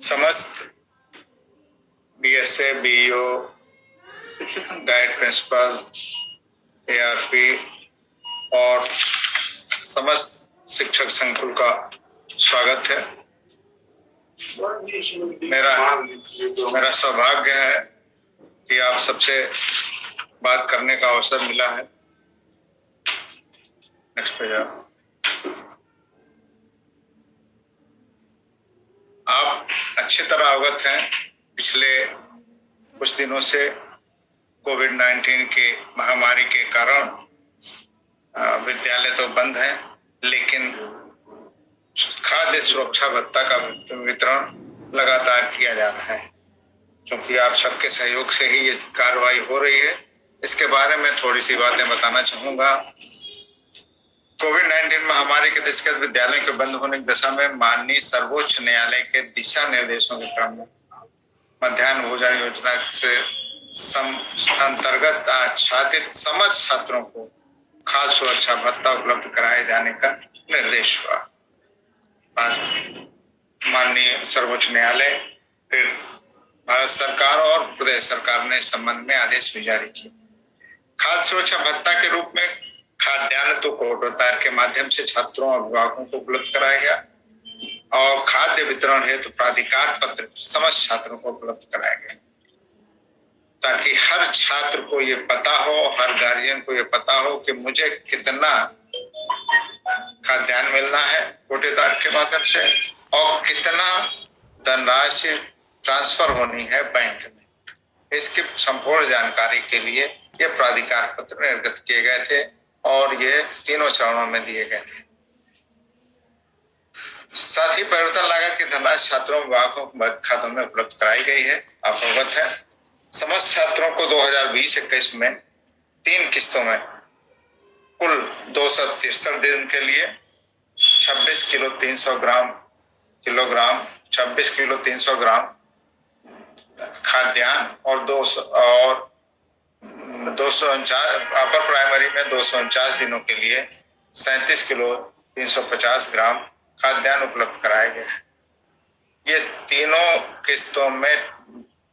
समस्त BSA, BEO, DIET principal, ARP और समस्त शिक्षक संकुल का स्वागत है। मेरा सौभाग्य है कि आप सबसे बात करने का अवसर मिला है। नेक्स्ट पेज आप अच्छी तरह अवगत हैं। पिछले कुछ दिनों से कोविड-19 के महामारी के कारण विद्यालय तो बंद हैं, लेकिन खाद्य सुरक्षा भत्ता का वितरण लगातार किया जा रहा है। क्योंकि आप सबके सहयोग से ही ये कार्रवाई हो रही है, इसके बारे में थोड़ी सी बातें बताना चाहूंगा। कोविड-19 महामारी के दृष्टिगत विद्यालय के बंद होने की दशा में माननीय सर्वोच्च न्यायालय के दिशा निर्देशों के क्रम में मध्याह्न भोजन योजना से अंतर्गत आच्छादित समस्त छात्रों को खाद्य सुरक्षा भत्ता उपलब्ध कराए जाने का निर्देश हुआ। माननीय सर्वोच्च न्यायालय, फिर भारत सरकार और प्रदेश सरकार ने इस संबंध में आदेश भी जारी किए। खाद्य सुरक्षा भत्ता के रूप में खाद्यान्न तो कोटोतार के माध्यम से छात्रों और अभिभावकों को उपलब्ध कराया गया और खाद्य वितरण हेतु प्राधिकार पत्र समस्त छात्रों को उपलब्ध कराया गया, ताकि हर छात्र को ये पता हो, हर गार्जियन को ये पता हो कि मुझे कितना खाद्यान्न मिलना है कोटेदार के माध्यम से और कितना धनराशि ट्रांसफर होनी है बैंक में। इसकी संपूर्ण जानकारी के लिए ये प्राधिकार पत्र निर्गत किए गए थे और ये तीनों चरणों में दिए गए थे। साथ ही परिवर्तन लागत की धनराशि छात्रों अभिभावकों के खातों में उपलब्ध कराई गई है। आप अवगत है। समस्त छात्रों को 2020-21 में 3 किस्तों में कुल 263 दिन के लिए 26 किलो 300 किलोग्राम 26 किलो 300 ग्राम खाद्यान्न और 249 अपर प्राइमरी में 249 दिनों के लिए 37 किलो 350 ग्राम खाद्यान्न उपलब्ध कराए गए। ये तीनों किस्तों में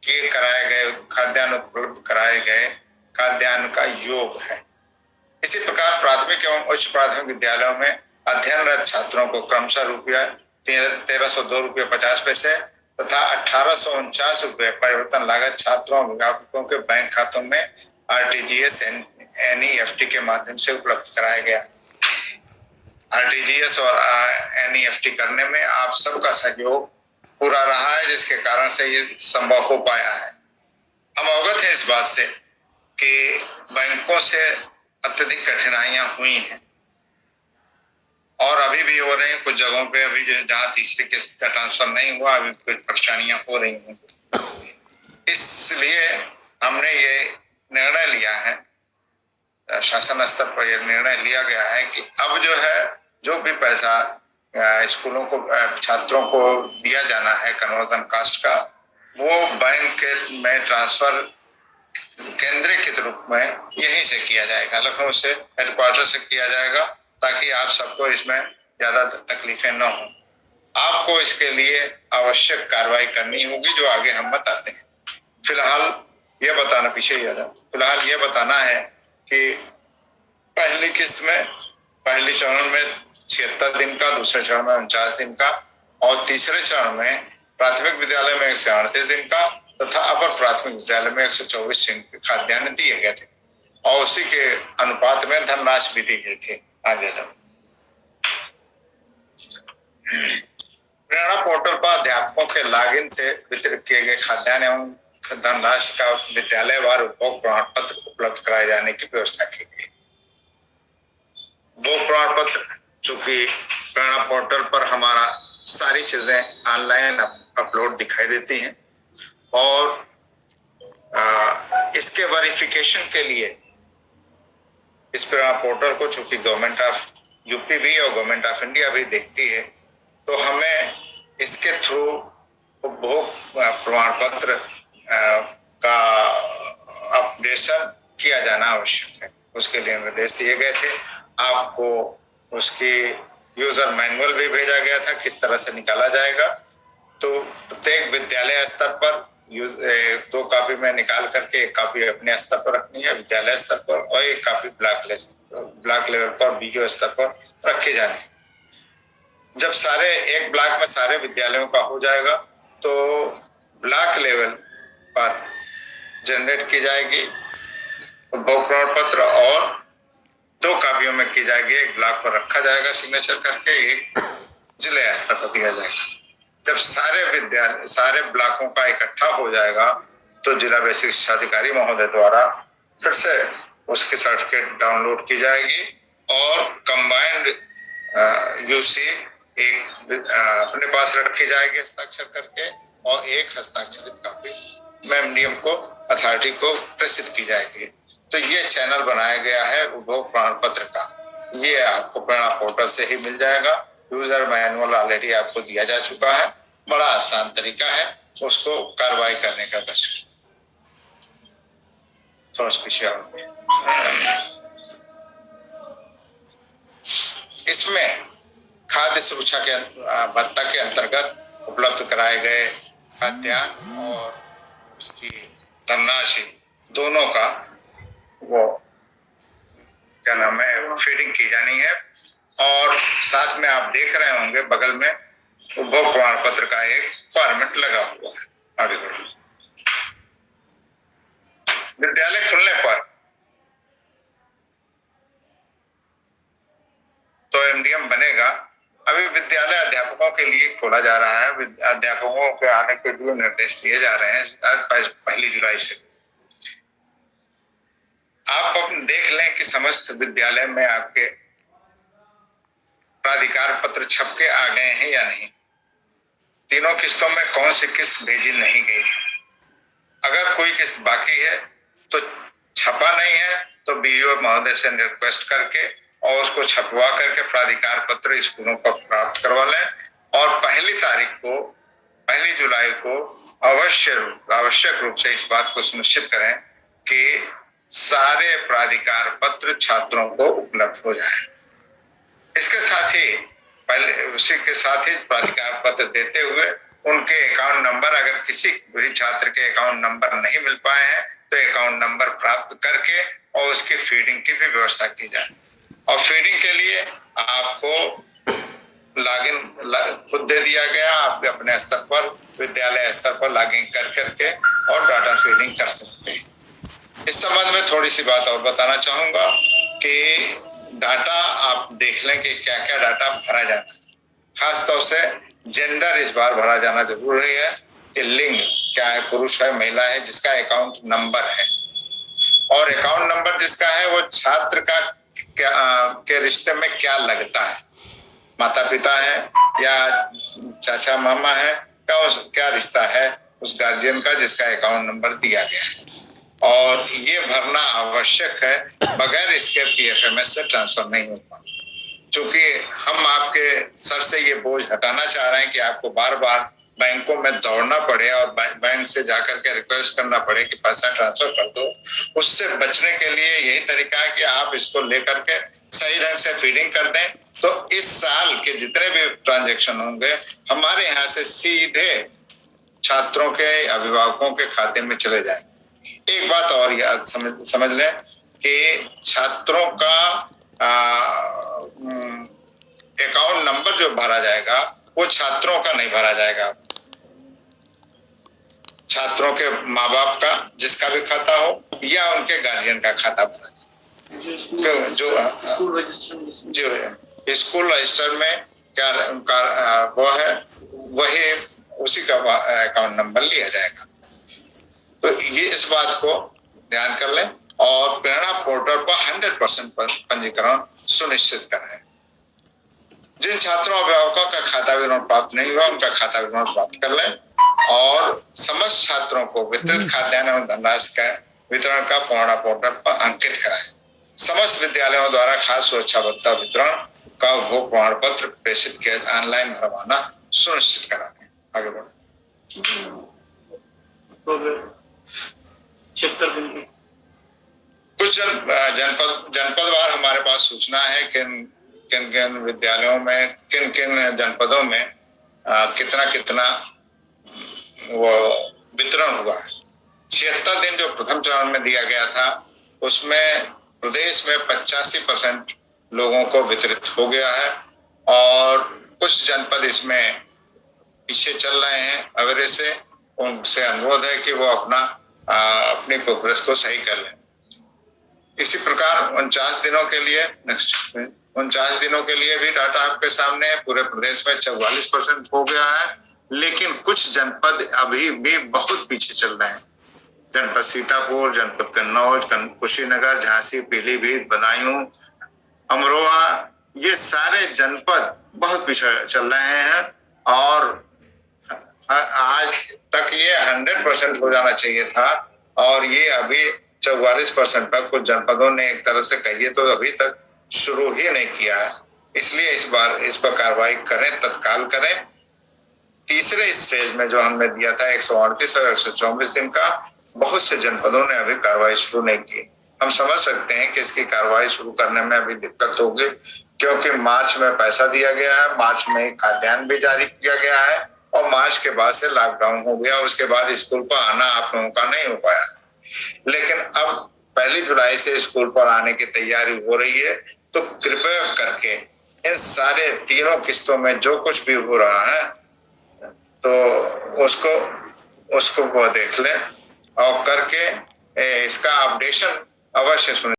कराए गए खाद्यान्न उपलब्ध कराए गए खाद्यान्न का योग है। इसी प्रकार प्राथमिक एवं उच्च प्राथमिक विद्यालयों में अध्ययनरत छात्रों को क्रमशः रुपया 1302 रुपये 50 पैसे तथा 1849 रुपये परिवर्तन लागत छात्रों अभिभावकों के बैंक खातों में आरटीजीएस एनईएफटी के माध्यम से उपलब्ध कराया गया। आरटीजीएस और एनईएफटी करने में आप सबका सहयोग पूरा रहा है, जिसके कारण से ये संभव हो पाया है। हम अवगत हैं इस बात से कि बैंकों से अत्यधिक कठिनाइयां हुई हैं और अभी भी हो रही हैं। कुछ जगहों पे अभी जहाँ तीसरी किस्त का ट्रांसफर नहीं हुआ, अभी कुछ परेशानियां हो रही हैं। इसलिए हमने ये निर्णय लिया है, शासन स्तर पर यह निर्णय लिया गया है कि अब जो है जो भी पैसा स्कूलों को छात्रों को दिया जाना है कन्वर्जन कास्ट का, वो बैंक में ट्रांसफर केंद्रीकृत रूप में यहीं से किया जाएगा, लखनऊ से हेडक्वार्टर से किया जाएगा, ताकि आप सबको इसमें ज्यादा तकलीफें न हो। आपको इसके लिए आवश्यक कार्रवाई करनी होगी, जो आगे हम बताते हैं। फिलहाल ये बताना है कि पहली किस्त में पहले चरण में 76 दिन का, दूसरे चरण में 49 दिन का और तीसरे चरण में प्राथमिक विद्यालय में 138 दिन का तथा अपर प्राथमिक विद्यालय में 124 दिन के खाद्यान्न दिए गए थे और उसी के अनुपात में धनराशि भी दी गई थी। आगे जाओ। प्रेरणा पोर्टल पर अध्यापकों के लॉगिन से वितरित किए गए खाद्यान्न एवं धनराशि का विद्यालयवार उपभोग प्रमाण पत्र उपलब्ध कराए जाने की व्यवस्था की गई। वो प्रमाण पत्र चूंकि प्रेरणा पोर्टल पर हमारा सारी चीजें ऑनलाइन अपलोड दिखाई देती हैं और इसके वेरिफिकेशन के लिए इस प्रेरणा पोर्टल को चूंकि गवर्नमेंट ऑफ यूपी भी और गवर्नमेंट ऑफ इंडिया भी देखती है, तो हमें इसके थ्रू उपभोग प्रमाण पत्र का अपडेशन किया जाना आवश्यक है। उसके लिए निर्देश दिए गए थे। आपको उसकी यूजर मैनुअल भी भेजा गया था, किस तरह से निकाला जाएगा तो प्रत्येक विद्यालय स्तर पर 2 कॉपी में निकाल करके 1 कॉपी अपने स्तर पर रखनी है विद्यालय स्तर पर, और 1 कॉपी ब्लॉक लेवल पर बीओ स्तर पर रखे जाने। जब सारे एक ब्लॉक में सारे विद्यालयों का हो जाएगा तो ब्लॉक लेवल पर जनरेट की जाएगी उपभोग प्रमाण पत्र, और 2 कॉपियों में की जाएगी। एक ब्लॉक पर रखा जाएगा सिग्नेचर करके, एक जिले स्तर पर दिया जाएगा। जब सारे ब्लॉकों का इकट्ठा हो जाएगा तो जिला बेसिक शिक्षा अधिकारी महोदय द्वारा फिर से उसकी सर्टिफिकेट डाउनलोड की जाएगी और कंबाइंड यूसी एक अपने पास रखी जाएगी हस्ताक्षर करके, और एक हस्ताक्षरित कॉपी एमडीएम को अथॉरिटी को प्रेषित की जाएगी। तो ये चैनल बनाया गया है उपभोग प्रमाण पत्र का। ये आपको प्रेरणा पोर्टल से ही मिल जाएगा। यूजर मैनुअल ऑलरेडी आपको दिया जा चुका है। बड़ा आसान तरीका है उसको कार्रवाई करने का। बस इसमें खाद्य सुरक्षा के भत्ता के अंतर्गत उपलब्ध कराए गए खाद्यान्न और उसकी धनराशि दोनों का वो क्या नाम है फीडिंग की जानी है। और साथ में आप देख रहे होंगे बगल में उपभोग प्रमाण पत्र का एक फॉर्मेट लगा हुआ है। आगे बढ़ो। विद्यालय खुलने पर तो एमडीएम बनेगा। अभी विद्यालय अध्यापकों के लिए खोला जा रहा है। अध्यापकों के आने के लिए निर्देश दिए जा रहे हैं 1 जुलाई से। आप देख लें कि समस्त विद्यालय में आपके प्राधिकार पत्र छप के आ गए हैं या नहीं। 3 किस्तों में कौन सी किस्त भेजी नहीं गई है। अगर कोई किस्त बाकी है तो छपा नहीं है तो बीईओ महोदय से रिक्वेस्ट करके और उसको छपवा करके प्राधिकार पत्र स्कूलों को प्राप्त करवा लें, और 1 जुलाई को आवश्यक रूप से इस बात को सुनिश्चित करें कि सारे प्राधिकार पत्र छात्रों को उपलब्ध हो जाए। इसके साथ ही उसी के साथ ही प्राधिकार पत्र देते हुए उनके अकाउंट नंबर, अगर किसी भी छात्र के अकाउंट नंबर नहीं मिल पाए हैं तो अकाउंट नंबर प्राप्त करके और उसकी फीडिंग की भी व्यवस्था की जाए। और फीडिंग के लिए आपको लॉगिन खुद दे दिया गया। आप अपने स्तर पर विद्यालय स्तर पर लॉगिन कर करके और डाटा फीडिंग कर सकते हैं। इस संबंध में थोड़ी सी बात और बताना चाहूंगा कि डाटा आप देख लें कि क्या क्या डाटा भरा जाना है। खासतौर से जेंडर इस बार भरा जाना जरूरी है कि लिंग क्या है, पुरुष है महिला है, जिसका अकाउंट नंबर है, और अकाउंट नंबर जिसका है वो छात्र का के रिश्ते में क्या लगता है, माता पिता है या चाचा मामा है, क्या रिश्ता है उस गार्जियन का जिसका अकाउंट नंबर दिया गया है। और ये भरना आवश्यक है, बगैर इसके पीएफएमएस से ट्रांसफर नहीं होगा। क्योंकि हम आपके सर से ये बोझ हटाना चाह रहे हैं कि आपको बार बार बैंकों में दौड़ना पड़े और बैंक से जाकर के रिक्वेस्ट करना पड़े कि पैसा ट्रांसफर कर दो। उससे बचने के लिए यही तरीका है कि आप इसको लेकर के सही ढंग से फीडिंग कर दें, तो इस साल के जितने भी ट्रांजेक्शन होंगे हमारे यहाँ से सीधे छात्रों के अभिभावकों के खाते में चले जाएंगे। एक बात और याद समझ लें कि छात्रों का अकाउंट नंबर जो भरा जाएगा वो छात्रों का नहीं भरा जाएगा, छात्रों के माँ बाप का जिसका भी खाता हो या उनके गार्जियन का खाता भरा जाएगा। जो स्कूल रजिस्टर में क्या उनका वो है वही उसी का अकाउंट नंबर लिया जाएगा। तो ये इस बात को ध्यान कर लें और प्रेरणा पोर्टल पर 100% पंजीकरण सुनिश्चित करें। जिन छात्रों अभिभावकों का खाता विवरण प्राप्त नहीं हुआ उनका खाता विवरण प्राप्त कर लें, और समस्त छात्रों को वितरित खाद्यान्न एवं धनराशि का वितरण का प्रेरणा पोर्टल पर अंकित कराएं। समस्त विद्यालयों द्वारा खाद्य सुरक्षा भत्ता वितरण का उपभोग प्रमाण पत्र प्रेषित किया ऑनलाइन भरवाना सुनिश्चित कराएं। आगे बढ़ो। कुछ जनपदवार हमारे पास सूचना है किन किन विद्यालयों में किन किन जनपदों में कितना कितना वो वितरण हुआ है। 76 दिन जो प्रथम चरण में दिया गया था उसमें प्रदेश में 85% लोगों को वितरित हो गया है और कुछ जनपद इसमें पीछे चल रहे हैं एवरेज से। उनसे अनुरोध है कि वो अपनी प्रोग्रेस को सही कर लें। इसी प्रकार 49 दिनों के लिए 49 दिनों के लिए भी डाटा आपके सामने है। पूरे प्रदेश में 44% हो गया है, लेकिन कुछ जनपद अभी भी बहुत पीछे चल रहे हैं। जनपद सीतापुर, जनपद कन्नौज, कुशीनगर, झांसी, पीलीभीत, बदायूं, अमरोहा, ये सारे जनपद बहुत पीछे चल रहे हैं और आज तक ये 100% हो जाना चाहिए था और ये अभी 44% तक कुछ जनपदों ने एक तरह से कहिए तो अभी तक शुरू ही नहीं किया है। इसलिए इस बार इस पर कार्रवाई करें, तत्काल करें। तीसरे स्टेज में जो हमने दिया था 138 और 124 दिन का, बहुत से जनपदों ने अभी कार्रवाई शुरू नहीं की। हम समझ सकते हैं कि इसकी कार्रवाई शुरू करने में अभी दिक्कत होगी, क्योंकि मार्च में पैसा दिया गया है, मार्च में खाद्यान्न भी जारी किया गया है और मार्च के बाद से लॉकडाउन हो गया। उसके बाद स्कूल पर आना आप लोगों का नहीं हो पाया, लेकिन अब 1 जुलाई से स्कूल पर आने की तैयारी हो रही है। तो कृपया करके इन सारे तीनों किस्तों में जो कुछ भी हो रहा है तो उसको वो देख लें और करके इसका अपडेशन अवश्य सुने।